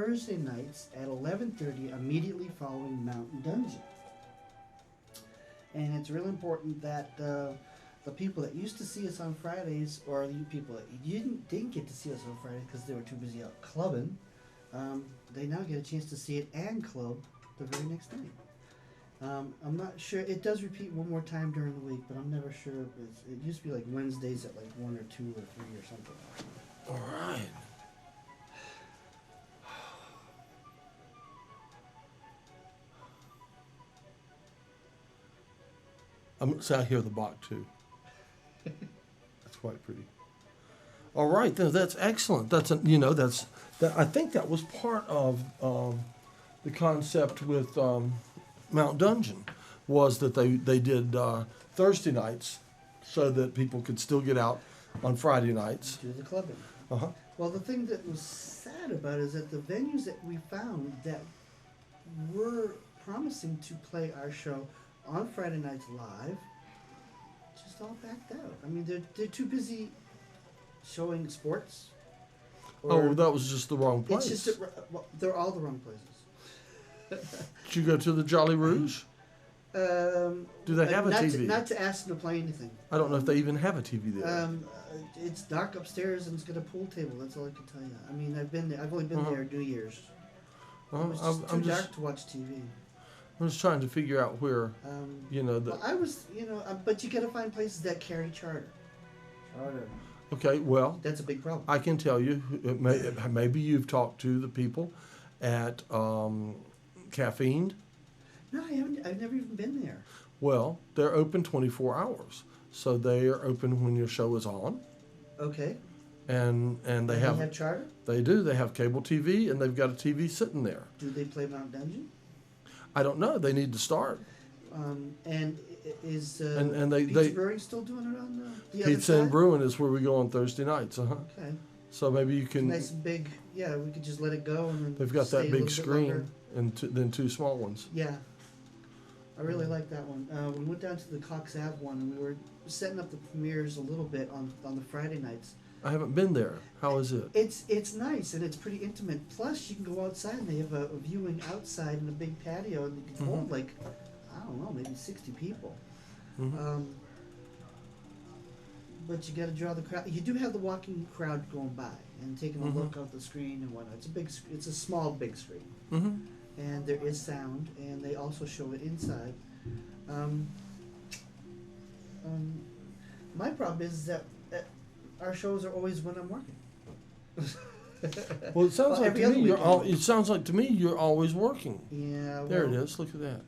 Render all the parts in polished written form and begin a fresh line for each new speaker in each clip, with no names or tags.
Thursday nights at 11:30, immediately following Mountain Dungeon. And it's really important that the people that used to see us on Fridays, or you people that didn't get to see us on Fridays because they were too busy out clubbing, they now get a chance to see it and club the very next night. I'm not sure. It does repeat one more time during the week, but I'm never sure. It used to be like Wednesdays at like 1 or 2 or 3 or something.
All right. So I hear the bach too. That's quite pretty. All right, that's excellent. I think that was part of the concept with Mount Dungeon, was that they did Thursday nights so that people could still get out on Friday nights.
Do the clubbing.
Uh-huh.
Well, the thing that was sad about it is that the venues that we found that were promising to play our show on Friday nights live just all backed out. I mean, they're too busy showing sports.
Oh, that was just the wrong place.
It's just they're all the wrong places.
Did you go to the Jolly Rouge?
Do
they have a TV?
Not to ask them to play anything.
I don't know if they even have a TV there.
It's dark upstairs and it's got a pool table. That's all I can tell you. I mean, I've been there. I've only been there New Year's. It was just too dark to watch TV.
I'm just trying to figure out where,
Well, I was, but you got to find places that carry charter.
Okay, well,
That's a big problem.
I can tell you, maybe you've talked to the people at Caffeine.
No, I haven't. I've never even been there.
Well, they're open 24 hours. So they are open when your show is on.
Okay.
And they have
charter?
They do. They have cable TV, and they've got a TV sitting there.
Do they play Mount Dungeon?
I don't know. They need to start.
And is
and they
Pizza Brewing still doing it on the other
Pizza
side?
and Brewing is where we go on Thursday nights.
Okay.
So maybe you can.
Nice and big. Yeah, we could just let it go and then
They've got
stay
that
a
big
little bit
screen
longer.
and then 2 small ones.
Yeah. I really like that one. We went down to the Cox Ave one, and we were setting up the premieres a little bit on the Friday nights.
I haven't been there. How is it?
It's nice, and it's pretty intimate. Plus, you can go outside, and they have a viewing outside in a big patio, and you can hold like, I don't know, maybe 60 people.
Mm-hmm.
But you got to draw the crowd. You do have the walking crowd going by and taking a look out the screen and whatnot. It's a small big screen.
Mm-hmm.
And there is sound, and they also show it inside. My problem is that our shows are always when I'm working.
Well, it sounds like
every
to
other
me
weekend.
it sounds like to me you're always working.
Yeah.
There it is. Look at that.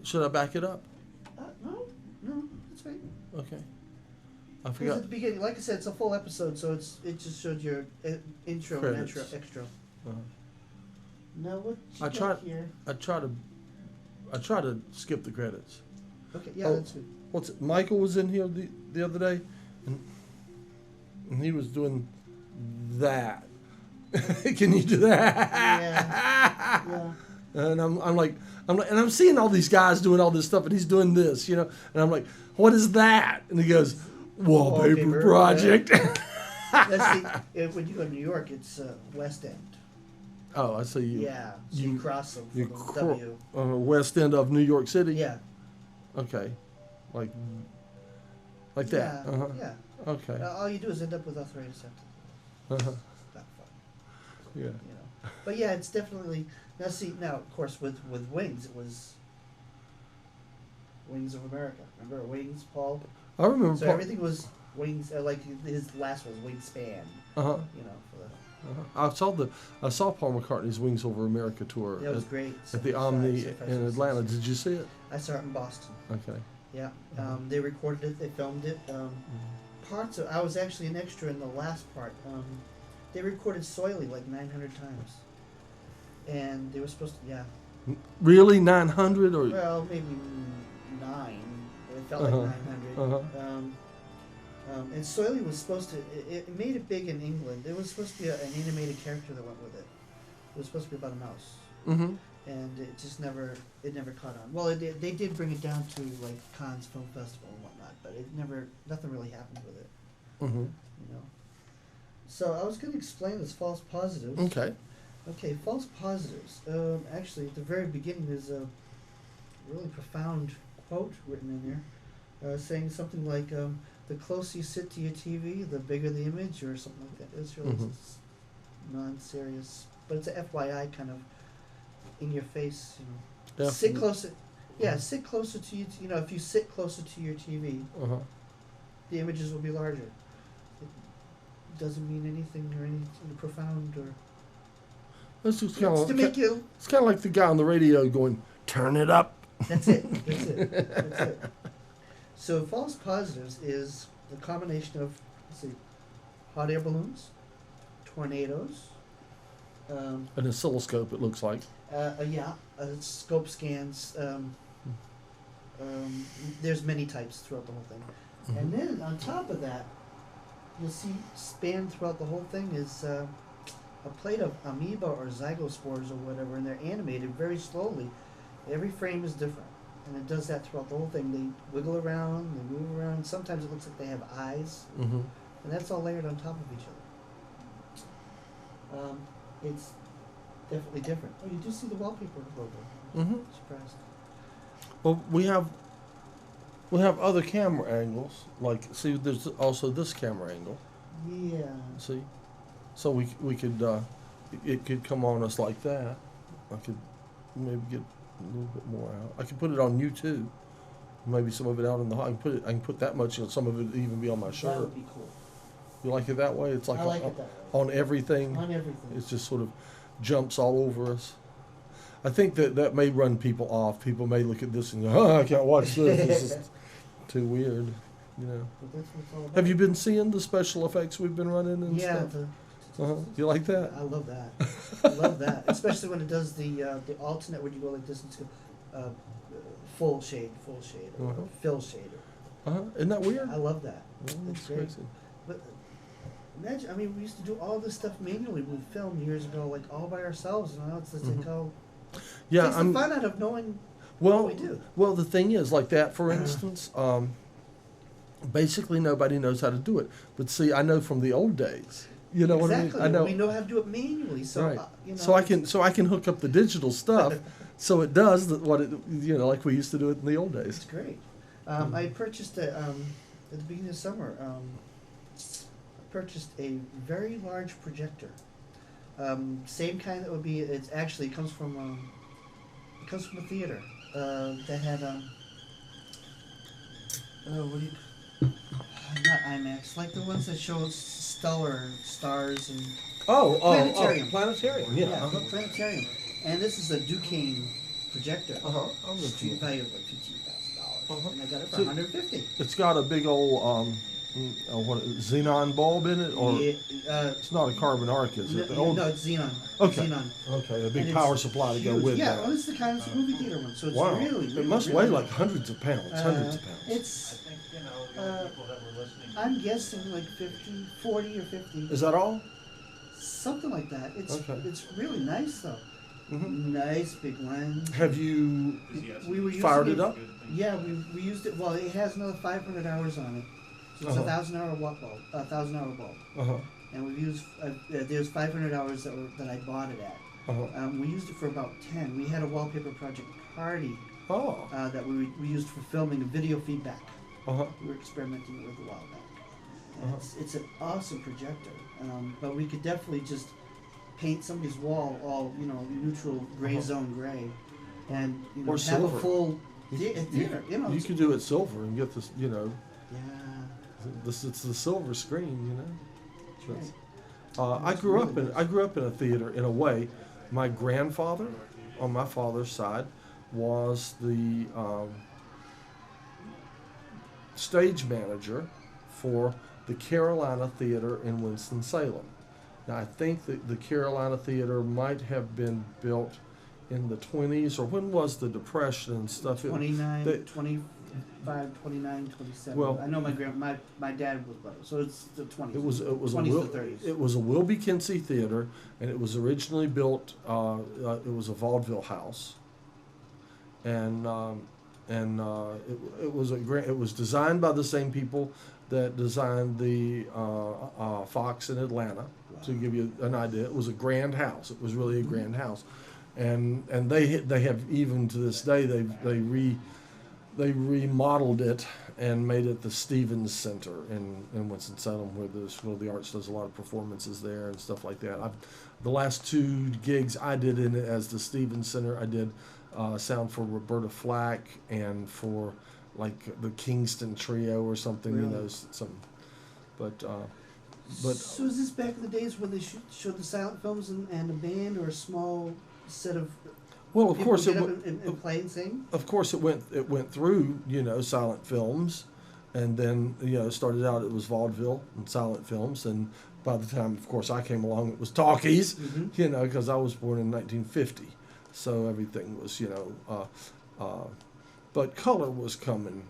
Should I back it up?
No, it's fine.
Okay. I
Because
forgot.
at the beginning, like I said, it's a full episode, so it just showed your intro
Credits.
and extra.
Uh-huh.
Now what you
I
got
tried.
here?
I try to skip the credits.
Okay, yeah,
Oh.
that's good.
What's it? Michael was in here the other day, and he was doing that. Can you do that?
Yeah.
And I'm like, and I'm seeing all these guys doing all this stuff, and he's doing this, and I'm like, what is that? And he goes, wallpaper
Wallpaper,
project.
That's when you go to New York, it's West End.
Oh, I see you.
Yeah, so you cross them
You
from the W.
West End of New York City.
Yeah.
Okay, like that.
Yeah.
Uh-huh.
Yeah.
Okay.
All you do is end up with arthritis septic.
Uh-huh.
Not fun.
Yeah.
But yeah, it's definitely now of course with Wings it was Wings of America. Remember Wings, Paul?
I remember.
So everything was Wings. Like his last was Wingspan.
Uh-huh.
For the.
I saw Paul McCartney's Wings Over America tour.
That was great.
At the Omni in Atlanta. Did you see it?
I saw it in Boston.
Okay.
Yeah. They recorded it. They filmed it. Parts of I was actually an extra in the last part. They recorded Soily like 900 times, and they were supposed to. Yeah.
Really, 900 or?
Well, maybe 9. It felt like 900.
Uh-huh.
And Soily was supposed to. It made it big in England. There was supposed to be an animated character that went with it. It was supposed to be about a mouse.
Mm-hmm.
And it just never caught on. Well, they did bring it down to like Cannes Film Festival and whatnot, but nothing really happened with it.
Mm-hmm.
So I was going to explain this false positives.
Okay.
Okay, false positives. Actually, at the very beginning, there's a really profound quote written in there, saying something like, "The closer you sit to your TV, the bigger the image," or something like that. It's really
Mhm.
non-serious, but it's a FYI kind of in your face. You know, sit
Definitely.
closer. Yeah, sit closer to you. You know, if you sit closer to your TV,
Uh-huh.
the images will be larger. It doesn't mean anything or anything profound or.
It's just
It's to make you.
it's kind of like the guy on the radio going, "Turn it up."
That's it. That's it. That's it. So false positives is a combination of, let's see, hot air balloons, tornadoes,
An oscilloscope, it looks like.
scope scans. There's many types throughout the whole thing. And then on top of that, you'll see spanned throughout the whole thing is a plate of amoeba or zygospores or whatever, and they're animated very slowly. Every frame is different, and it does that throughout the whole thing. They wiggle around, they move around. Sometimes it looks like they have eyes,
Mm-hmm.
and that's all layered on top of each other. It's definitely different. Oh, you do see the wallpaper logo.
Mm-hmm.
Surprised.
Well, we have other camera angles. Like, see, there's also this camera angle.
Yeah.
See, so we could it could come on us like that. I could maybe get a little bit more out. I could put it on YouTube. Maybe some of it out in the hall. I can put that much. You know, some of it even be on my
That
shirt.
would be cool.
You like it that way? It's like
I like it that way.
on everything.
On everything.
It just sort of jumps all over us. I think that may run people off. People may look at this and go, "Oh, I can't watch this. This is too weird." You know.
But that's what it's all about.
Have you been seeing the special effects we've been running and
Yeah.
stuff? You like that?
I love that. I love that, especially when it does the alternate when you go like this into full shade, or
Uh-huh.
fill shade.
Isn't that weird?
I love that.
Oh,
It's
it's
great.
crazy.
But imagine, I mean, we used to do all this stuff manually with film years ago, like all by ourselves, and now it's just like, oh,
Yeah,
takes the fun out of knowing
well,
what we do.
well, the thing is, like that, for instance, basically nobody knows how to do it. But see, I know from the old days. You know
Exactly.
what I mean? I know.
We know how to do it manually, so
Right.
you know.
So I can hook up the digital stuff, so it does what it like we used to do it in the old
It's
days.
great. I purchased at the beginning of summer. I purchased a very large projector. Same kind that would be. It's actually it comes from a theater that had what do you? Not IMAX, like the ones that show stellar stars and Planetarium.
Planetarium. Yeah. Uh-huh.
planetarium. And this is a Duquesne projector.
I'm with
Street
you.
value of like $15,000,
Uh-huh.
and I got it for
So-
$150.
It's got a big old xenon bulb in it, or
Yeah,
it's not a carbon arc, is it? The
no,
old-
no, it's xenon.
Okay.
Xenon.
Okay, a
And
big
it's
power supply to go
huge.
with
yeah,
that.
well, it's the kind of movie theater one, so it's
Wow,
really,
it
really,
must
really
weigh like hundreds of pounds. Hundreds of pounds.
It's, I'm guessing like 40 or 50.
Is that all?
Something like that.
Okay.
It's really nice though.
Mm-hmm.
Nice big lens.
Have you
We were using
fired it up?
Yeah, we used it. Well, it has another 500 hours on it. So it's
Uh-huh.
1,000-hour bulb, 1,000-hour bulb,
Uh-huh.
and we've used. There's 500 hours that I bought it at.
Uh-huh.
We used it for about 10. We had a wallpaper project party
Oh.
that we used for filming video feedback.
Uh-huh.
We were experimenting with a while back. And
Uh-huh.
it's an awesome projector, but we could definitely just paint somebody's wall all neutral gray
Uh-huh.
zone gray, and
Or
have
silver.
a full
You,
theater.
you could do it silver and get this,
Yeah,
it's the silver screen,
that's right.
I
That's
grew
really
up in
nice.
I grew up in a theater in a way. My grandfather, on my father's side, was the stage manager for the Carolina Theater in Winston-Salem. Now, I think that the Carolina Theater might have been built in the 20s, or when was the Depression and stuff?
29,
they-
25, 29, 27.
Well-
I know my dad was brother, so it's the 20s.
It was
20s
a
to 30s.
it was a Wilby Kinsey Theater, and it was originally built. It was a vaudeville house, and it was it was designed by the same people that designed the Fox in Atlanta. To give you an idea, it was a grand house. It was really a grand house, and they have, even to this day, they remodeled it and made it the Stevens Center in Winston-Salem, where the School of the Arts does a lot of performances there and stuff like that. The last 2 gigs I did in it as the Stevens Center, I did sound for Roberta Flack and for like the Kingston Trio or something,
Really?
you know, something. But
So is this back in the days when they showed the silent films and a band or a small set of
well, of
people
course
get
it
up
went.
and play and sing?
Of course, it went through, you know, silent films, and then, you know, started out it was vaudeville and silent films, and by the time, of course, I came along, it was talkies,
Mm-hmm.
you know, because I was born in 1950, so everything was, you know, but color was coming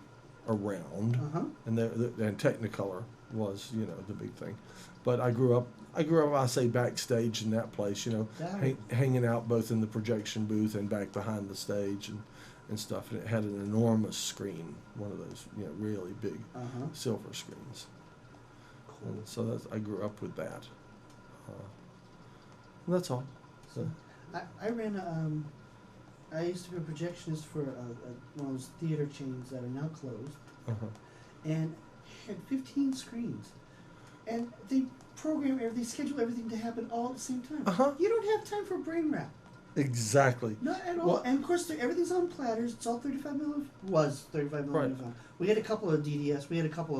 around,
Uh-huh.
and and Technicolor was, you know, the big thing. But I grew up, I say, backstage in that place, you know,
That-
hanging out both in the projection booth and back behind the stage and stuff. And it had an enormous screen, one of those, you know, really big
Uh-huh.
silver screens.
Cool.
And so I grew up with that. And that's all. So,
I ran I used to be a projectionist for one of those theater chains that are now closed,
uh-huh.
and had 15 screens, and they program everything, schedule everything to happen all at the same time.
Uh-huh.
You don't have time for a brain wrap,
Exactly.
not at all.
Well-
And of course, everything's on platters. It's all 35 millimeter. Was 35 millimeter
Right.
film. We had a couple of DDS. We had a couple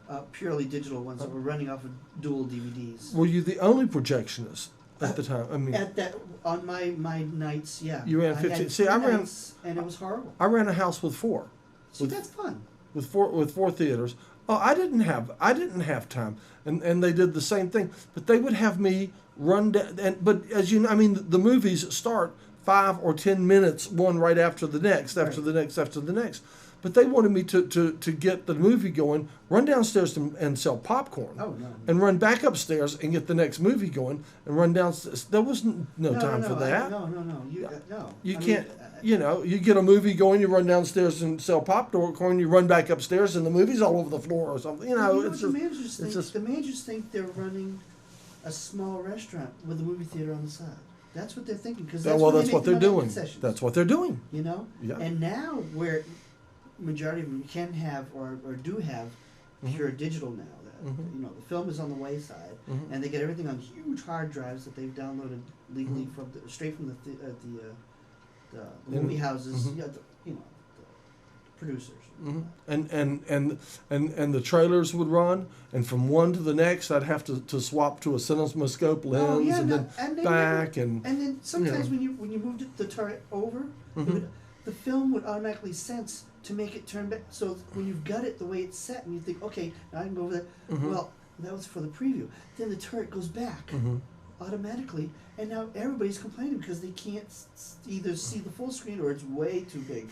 of purely digital ones that were running off of dual DVDs.
Were you the only projectionist at the time? I mean,
At that on my nights, yeah.
You ran
I
15
had
see, I
3
ran-
nights, and it was horrible.
I ran a house with 4.
See, that's fun.
With four theaters. Oh, I didn't have time, and they did the same thing. But they would have me run down, but as you know, I mean, the movies start 5 or 10 minutes one right after the next, after
Right.
the next, after the next. But they wanted me to get the movie going, run downstairs and sell popcorn,
Oh no.
and run back upstairs and get the next movie going, and run downstairs. There was no time for that.
No. You,
Yeah.
no.
You
I mean,
can't, you know, you get a movie going, you run downstairs and sell popcorn, you run back upstairs, and the movie's all over the floor or something. You know,
what
it's
the
just,
managers think?
just-
The managers think they're running a small restaurant with a movie theater on the side. That's what they're thinking, because that's
well,
where
that's
they
what
make
they're
the money on
doing.
concessions,
That's what they're doing.
you know.
Yeah.
And now, where majority of them can have or do have pure digital now, that
Mhm.
you know the film is on the wayside,
Mhm.
and they get everything on huge hard drives that they've downloaded legally
Mhm.
from straight from the
In-
movie houses,
mhm.
yeah, the producers.
Mhm. And the trailers would run, and from one to the next, I'd have to swap to a cinemascope lens,
Oh, yeah,
and
no,
then
and they
back, and
And then sometimes
Yeah.
when you moved the turret over, it
Mhm.
would, the film would automatically sense to make it turn back. So when you've got it the way it's set, and you think, okay, now I can go over that.
Mhm.
Well, that was for the preview. Then the turret goes back
Mhm.
automatically, and now everybody's complaining because they can't either see the full screen or it's way too big.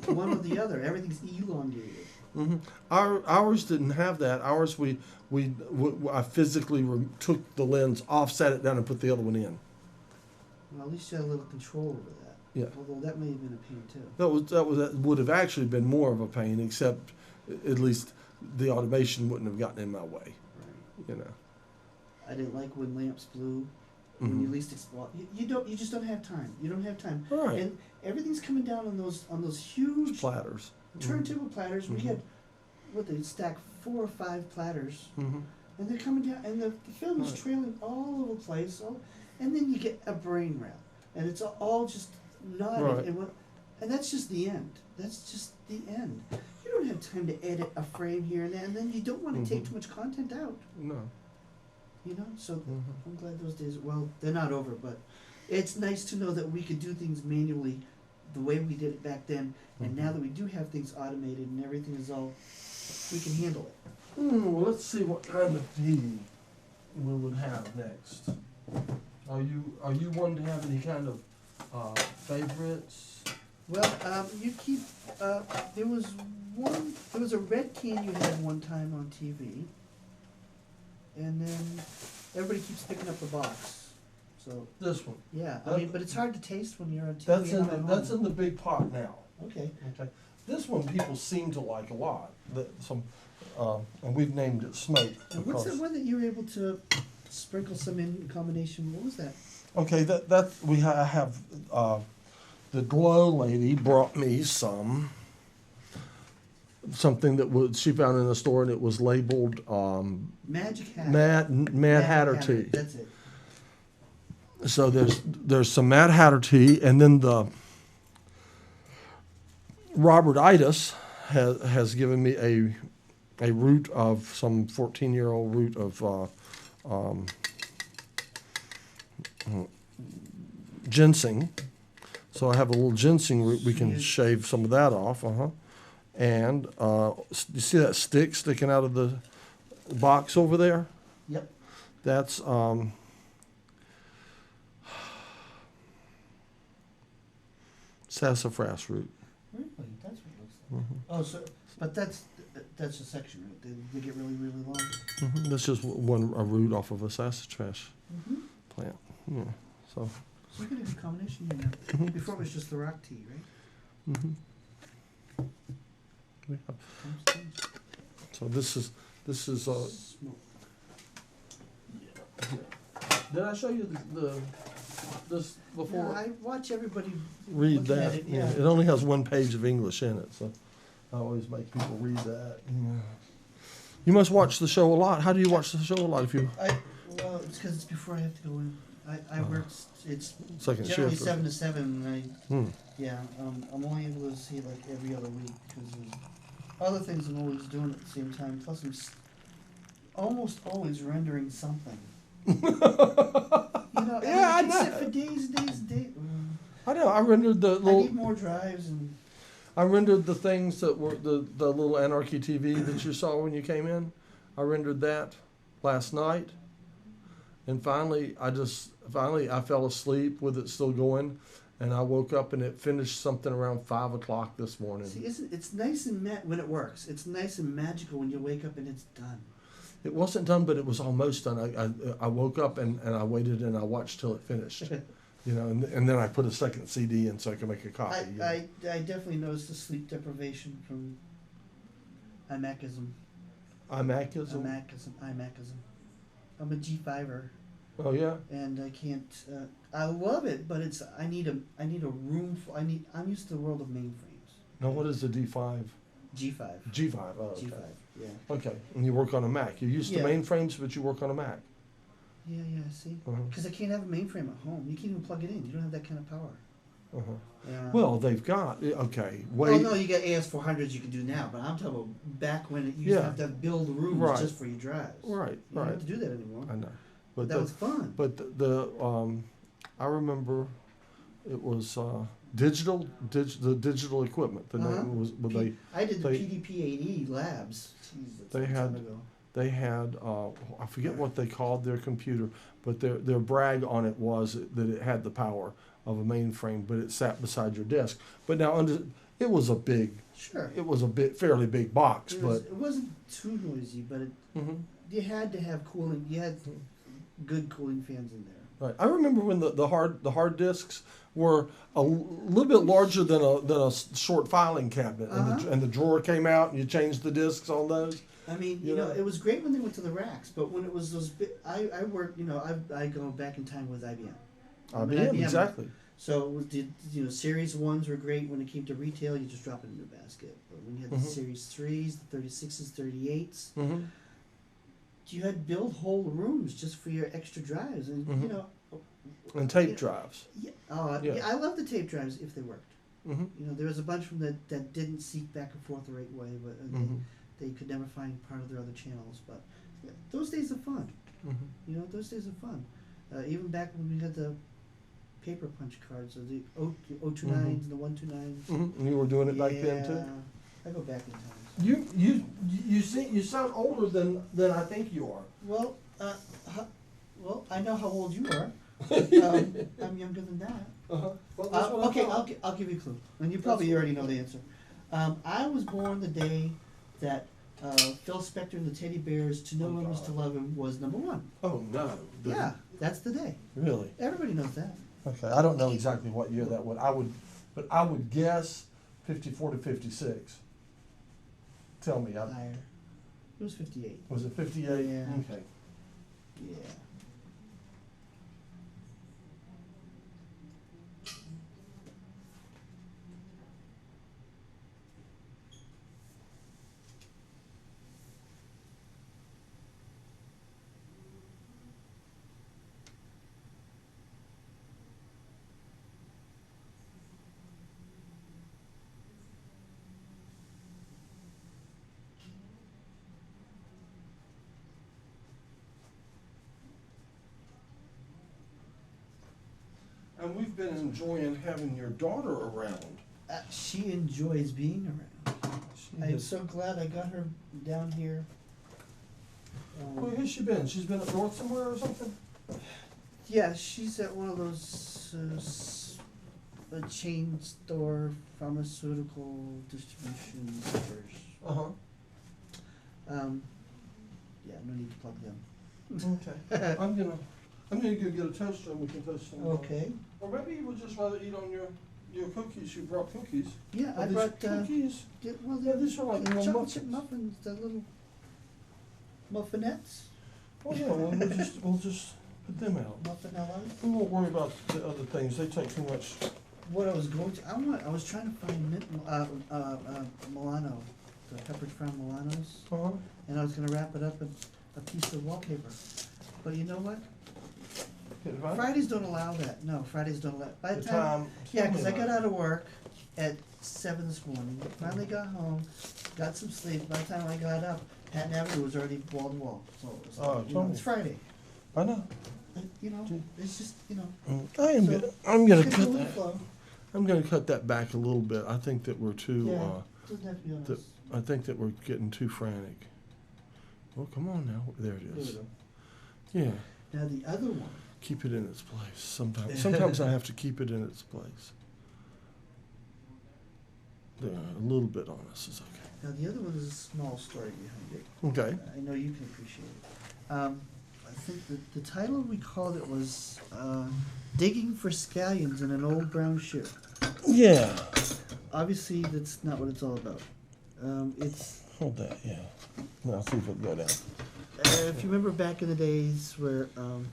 One or the other. Everything's elongated.
Mhm. Ours didn't have that. Ours, I physically took the lens off, sat it down, and put the other one in.
Well, at least you had a little control over that.
Yeah.
Although that may have been a pain too.
That would have actually been more of a pain, except at least the automation wouldn't have gotten in my way.
Right.
You know.
I didn't like when lamps blew. When you
Mhm.
least expect, you just don't have time. You don't have time.
Right.
And everything's coming down on those huge
Platters.
turntable platters. We
Mhm.
had they stack 4 or 5 platters,
Mm-hmm.
and they're coming down, and the film is
Right.
trailing all over the place. And then you get a brain wrap, and it's all just knotted,
Right.
and that's just the end. That's just the end. You don't have time to edit a frame here and there, and then you don't want to take
Mhm.
too much content out.
No.
You know, so
Mhm.
I'm glad those days. Well, they're not over, but it's nice to know that we could do things manually, the way we did it back then. And now
Mhm.
that we do have things automated and everything is all, we can handle it.
Well, let's see what kind of tea we would have next. Are you one to have any kind of favorites?
Well, you keep. There was a red can you had one time on TV, and then everybody keeps picking up the box. So
This one.
yeah, I
That-
mean, but it's hard to taste when you're on TV.
That's
and
in
I'm
the
at home.
big pot now.
Okay.
Okay. This one people seem to like a lot. And we've named it Smoke.
And what's the one that you were able to sprinkle some in combination? What was that?
Okay, I have the Glow lady brought me something that she found in the store, and it was labeled
Magic Hat.
Mad Hatter tea.
That's it.
So there's some Mad Hatter tea, and then the Robert Itis has given me a root of some 14-year-old root of ginseng. So I have a little ginseng root. We can shave some of that off. And you see that stick sticking out of the box over there?
Yep.
That's sassafras root.
Really? That's what it looks like. Oh, so but that's a section root. They get really, really long.
That's just a root off of a sassafras plant. Yeah. So
you're gonna do a combination here now. Before it was just the rock tea, right?
So this is
Smoke.
Did I show you this before?
Yeah, I watch everybody
Read
looking
that.
at it,
Yeah. It only has one page of English in it, so I always make people read that. Yeah. You must watch the show a lot. How do you watch the show a lot?
Well, it's because it's before I have to go in. I work. It's
Second
generally
shift.
7 to 7. And
Hmm.
I'm only able to see like every other week because there's other things I'm always doing at the same time. Plus, I'm almost always rendering something. You know,
Yeah,
I
I
can sit
know.
for days, days, days.
I know. I rendered the
I
little.
need more drives and.
I rendered the things that were the little Anarchy TV that you saw when you came in. I rendered that last night, and finally I fell asleep with it still going, and I woke up and it finished something around 5 o'clock this morning.
See, it's nice and when it works. It's nice and magical when you wake up and it's done.
It wasn't done, but it was almost done. I woke up and I waited and I watched till it finished. You know, and then I put a second CD in so I could make a copy.
I definitely noticed the sleep deprivation from iMacism.
iMacism?
iMacism. I'm a G5er,
Oh yeah.
and I can't. I love it, but I need a room. I'm used to the world of mainframes.
Now what is the D5?
G5.
G5. Oh, okay.
G5. Yeah.
Okay, and you work on a Mac. You're used to
Yeah.
mainframes, but you work on a Mac.
Yeah. See,
Uh-huh.
because I can't have a mainframe at home. You can't even plug it in. You don't have that kind of power.
Uh-huh.
Yeah.
Well, they've got okay.
Well,
Wait.
no, you got AS400s you can do now, but I'm talking about back when it used to have to build rooms
Right.
just for your drives.
Right.
You don't
Right.
have to do that anymore.
I know,
But
but
that was fun.
but I remember it was the digital equipment. The
Uh-huh.
name was, but
I did the
they-
PDP-80 labs. Jeez, that's
They
a long
had-
time ago.
they had I forget what they called their computer, but their brag on it was that it had the power of a mainframe, but it sat beside your desk. But now it was a
Sure.
fairly big box,
It wasn't too noisy, but
Mhm.
you had to have cooling. You had good cooling fans in there.
Right. I remember when the hard disks were a little bit larger than a short filing cabinet, and the drawer came out, and you changed the disks on those.
I mean,
You know?
it was great when they went to the racks, but when it was those big, I worked, I go back in time with IBM.
IBM, exactly.
So Series 1s were great when it came to retail. You just drop it in your basket. But when you had the Series 3s, the 36s, 38s,
Mm-hmm.
you had build whole rooms just for your extra drives, and
And tape drives.
Yeah,
Yeah.
I love the tape drives if they worked.
Mm-hmm.
There was a bunch of them that didn't seek back and forth the right way, but they could never find part of their other channels. But yeah, those days are fun.
Mm-hmm.
Those days are fun. Even back when we had the paper punch cards, or the 029s and the 129s.
Mm-hmm. And you were doing it back then too.
I go back in time.
You sound older than I think you are.
Well, I know how old you are. I'm younger than that.
Well, that's what I
Okay,
thought.
I'll give you a clue, and you probably already know the answer. I was born the day that Phil Spector and the Teddy Bears, "To Know Him Is to Love Him," was #1.
Oh no.
Yeah, that's the day.
Really?
Everybody knows that.
Okay. I don't know exactly what year that would. I would guess 54 to 56. Tell me,
Higher. It was 58.
was it 58?
Yeah.
Okay.
Yeah.
And we've been enjoying having your daughter around.
She enjoys being around. I'm so glad I got her down here.
Where has she been? She's been up north somewhere or something?
Yeah, she's at one of those a chain store pharmaceutical distribution centers.
Uh-huh.
Yeah, no need to plug them.
Okay. I'm gonna go get a toaster and we can toast some.
Okay.
Or maybe you would just rather eat on your cookies. You brought cookies.
Yeah,
Are
I
these
brought
cookies.
well,
Yeah, these are like little
chocolate chip
muffins.
muffins, the little muffinettes,
Oh yeah, well, we'll just put them out.
muffinellas.
We won't worry about the other things. They take too much.
What I was going to, I was trying to find Milano, the peppered farm Milanos,
Uh-huh.
and I was gonna wrap it up in a piece of wallpaper. But you know what?
Get it right?
Fridays don't allow that. No, Fridays don't allow. By
The
the time,
time.
yeah, 'cause I got out of work at 7 this morning. Finally got home, got some sleep. By the time I got up, Patton Avenue was already wall to wall. So it was,
Oh,
you know,
totally.
it's Friday.
I know.
And, you know,
Gee.
it's just, you know.
I'm gonna
it's
cut
a
that.
flow.
I'm gonna cut that back a little bit. I think that we're too.
Yeah, doesn't have to be on
that-
us.
I think that we're getting too frantic. Oh, come on now. There it
There we
is.
go.
Yeah.
Now the other one.
Keep it in its place. Sometimes I have to keep it in its place. There, a little bit on us is okay.
Now the other one is a small story behind it.
Okay.
I know you can appreciate it. I think the title we called it was "Digging for Scallions in an Old Brown Shoe."
Yeah.
Obviously, that's not what it's all about. It's
Hold that. Yeah. Now I'll see if it'll go down.
if you remember back in the days where, well,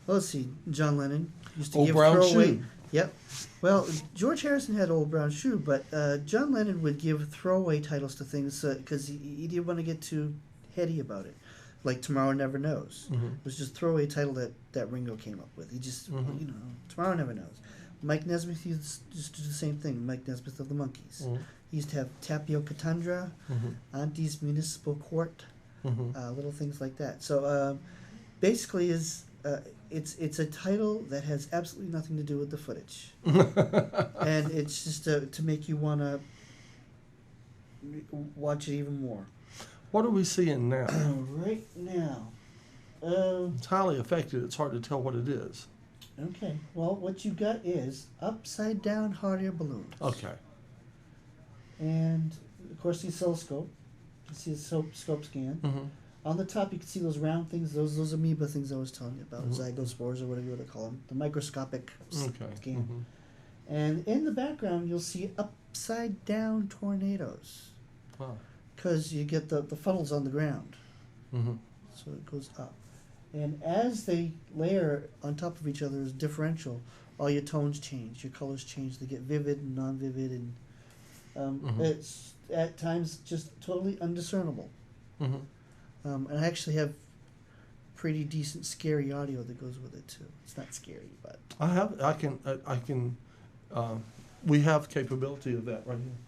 let's see, John Lennon used to
Old
give
Brown
throwaway.
Shoe.
Yep. Well, George Harrison had Old Brown Shoe, but John Lennon would give throwaway titles to things because he didn't want to get too heady about it. Like Tomorrow Never Knows.
Mm-hmm.
It was just a throwaway title that Ringo came up with. He just,
Mhm.
you know, Tomorrow Never Knows. Mike Nesmith used to just do the same thing. Mike Nesmith of the Monkees.
Mm-hmm.
He used to have Tapioca Tundra,
Mm-hmm.
Auntie's Municipal Court,
Mm-hmm.
little things like that. So basically, it's a title that has absolutely nothing to do with the footage, and it's just to make you want to watch it even more.
What are we seeing now?
Right now,
It's highly affected. It's hard to tell what it is.
okay. Well, what you got is upside down hot air balloons.
Okay.
And of course, the oscilloscope. You can see the scope scan.
Mm-hmm.
On the top, you can see those round things, those amoeba things I was telling you about,
Mhm.
zygospores or whatever you want to call them, the microscopic
Okay.
scan.
Mm-hmm.
And in the background, you'll see upside down tornadoes
Wow.
because you get the funnels on the ground,
Mm-hmm.
so it goes up. And as they layer on top of each other as differential, all your tones change, your colors change. They get vivid and non-vivid, and
Mhm.
it's at times just totally undiscernible.
Mm-hmm.
And I actually have pretty decent scary audio that goes with it too. It's not scary, but
I can, we have capability of that right here.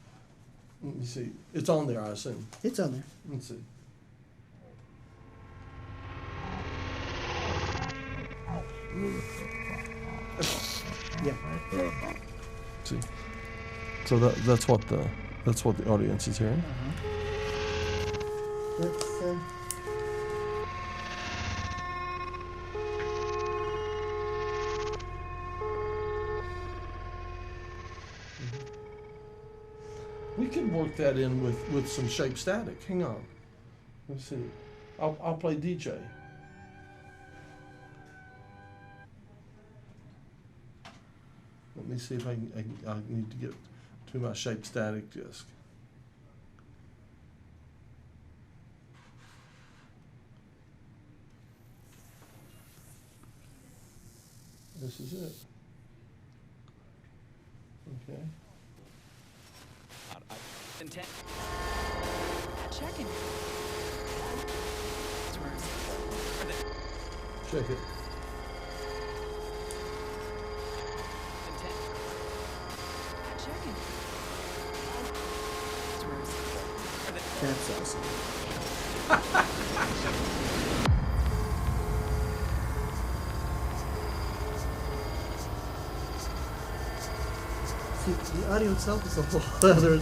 Let me see. It's on there, I assume.
it's on there.
Let's see.
Yeah.
See. So that's what the audience is hearing.
Let's,
We could work that in with some shape static. Hang on. Let's see. I'll play DJ. Let me see if I need to get to to my shape static disc. This is it. Okay.
Checking.
Check it.
Checking.
That's awesome. See, the audio itself is a whole other.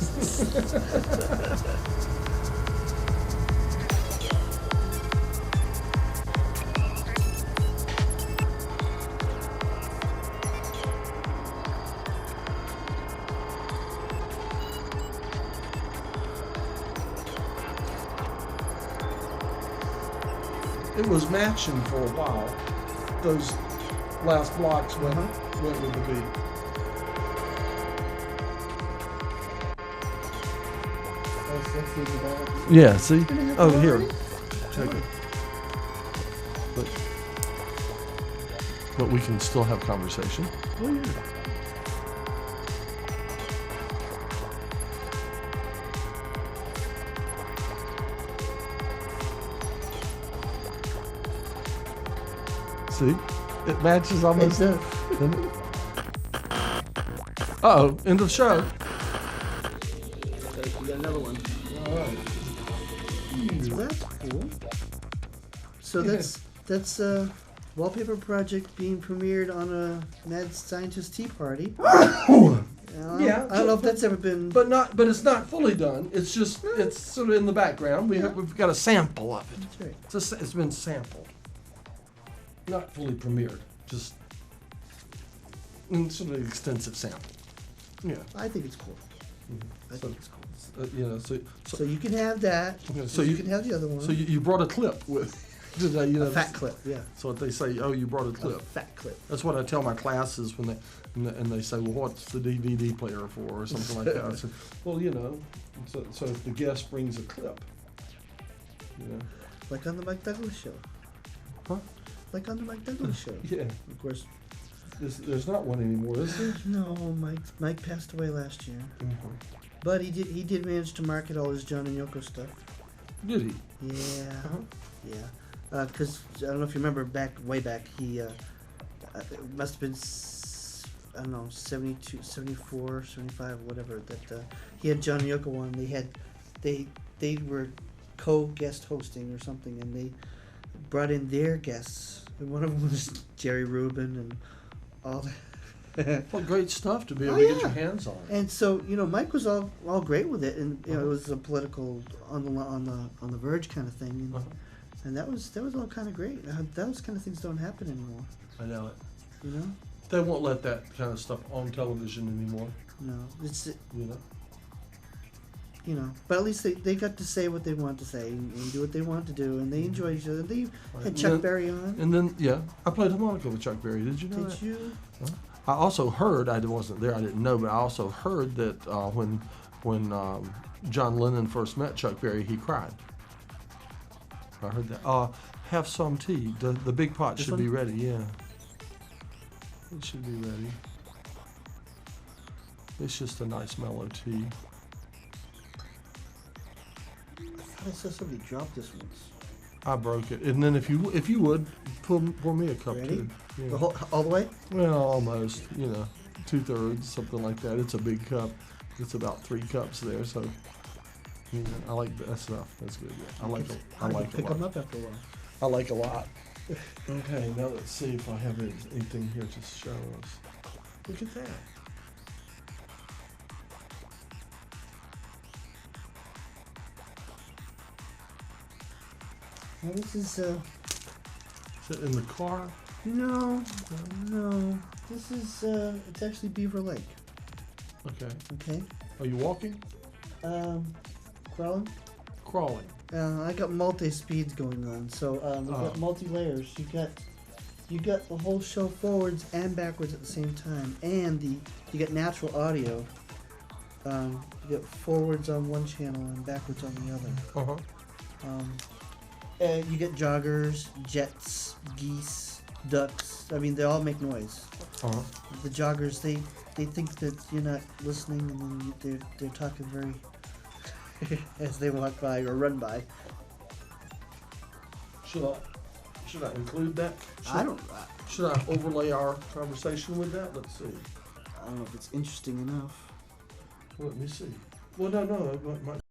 It was matching for a while. Those last blocks went with the beat. Yeah, see? Oh, here. Check it. But we can still have conversation.
Oh, yeah.
See? It matches almost.
It
Uh-oh, end of show.
Okay, we got another one.
All right.
That's cool. So that's a wallpaper project being premiered on a Mad Scientist Tea Party.
Yeah,
I don't know if that's ever been.
But it's not fully done. It's just it's sort of in the background. We've got a sample of it.
That's right.
It's been sampled, not fully premiered. Just in sort of extensive sample. Yeah.
I think it's cool. I
So,
think it's cool.
So
You can have that.
Okay,
So you can have the other one.
So you brought a clip with.
A fat clip, yeah.
So what they say, oh, you brought a
A
clip.
fat clip.
That's what I tell my classes when they say, well, what's the DVD player for, or something like that. I said, well, so if the guest brings a clip,
Like on the Mike Douglas show.
Huh?
Like on the Mike Douglas show.
Yeah.
Of course.
There's not one anymore, is there?
No, Mike passed away last year.
Mm-hmm.
But he did manage to market all his John and Yoko stuff.
Did he?
Yeah.
Uh-huh.
Yeah. Because I don't know if you remember way back, he it must have been, I don't know, 72, 74, 75, whatever, that he had John and Yoko on. They were co-guest hosting or something, and they brought in their guests. And one of them was Jerry Rubin and all that.
What great stuff to be able
Oh,
to get
yeah.
your hands on.
And so, Mike was all great with it, and it was a political on the verge kind of thing, and,
Uh-huh.
and that was all kind of great. Those kind of things don't happen anymore,
I know it.
you know.
They won't let that kind of stuff on television anymore.
No, it's
You know.
but at least they got to say what they wanted to say and do what they wanted to do, and they enjoyed each other. They had
And
Chuck
then-
Berry on.
And then I played harmonica with Chuck Berry. Did you know that?
Did you?
I also heard, I wasn't there, I didn't know, but I also heard that when John Lennon first met Chuck Berry, he cried. I heard that. Have some tea. The big pot
This
should be
one?
ready, yeah. It should be ready. It's just a nice mellow tea.
I saw somebody drop this once.
I broke it. And then if you would, pour me a cup
Ready?
too. Yeah.
All the way?
Well, almost, 2/3, something like that. It's a big cup. It's about 3 cups there, so I like that stuff. That's good. Yeah. I like it a
Pick them
lot.
up after a while.
I like a lot. Okay, now let's see if I have anything here to show us. Look at that.
Well, this is
Is it in the car?
no. This is it's actually Beaver Lake.
Okay.
Okay.
Are you walking?
Crawling.
Crawling.
I got multi-speeds going on, so we've got multi-layers. You got the whole show forwards and backwards at the same time, and you got natural audio. You get forwards on one channel and backwards on the other.
Uh-huh.
And you get joggers, jets, geese, ducks. I mean, they all make noise.
Uh-huh.
The joggers, they think that you're not listening, and then they're talking very as they walk by or run by.
Should I include that? Should I overlay our conversation with that? Let's see.
I don't know if it's interesting enough.
Let me see. Well, no, it might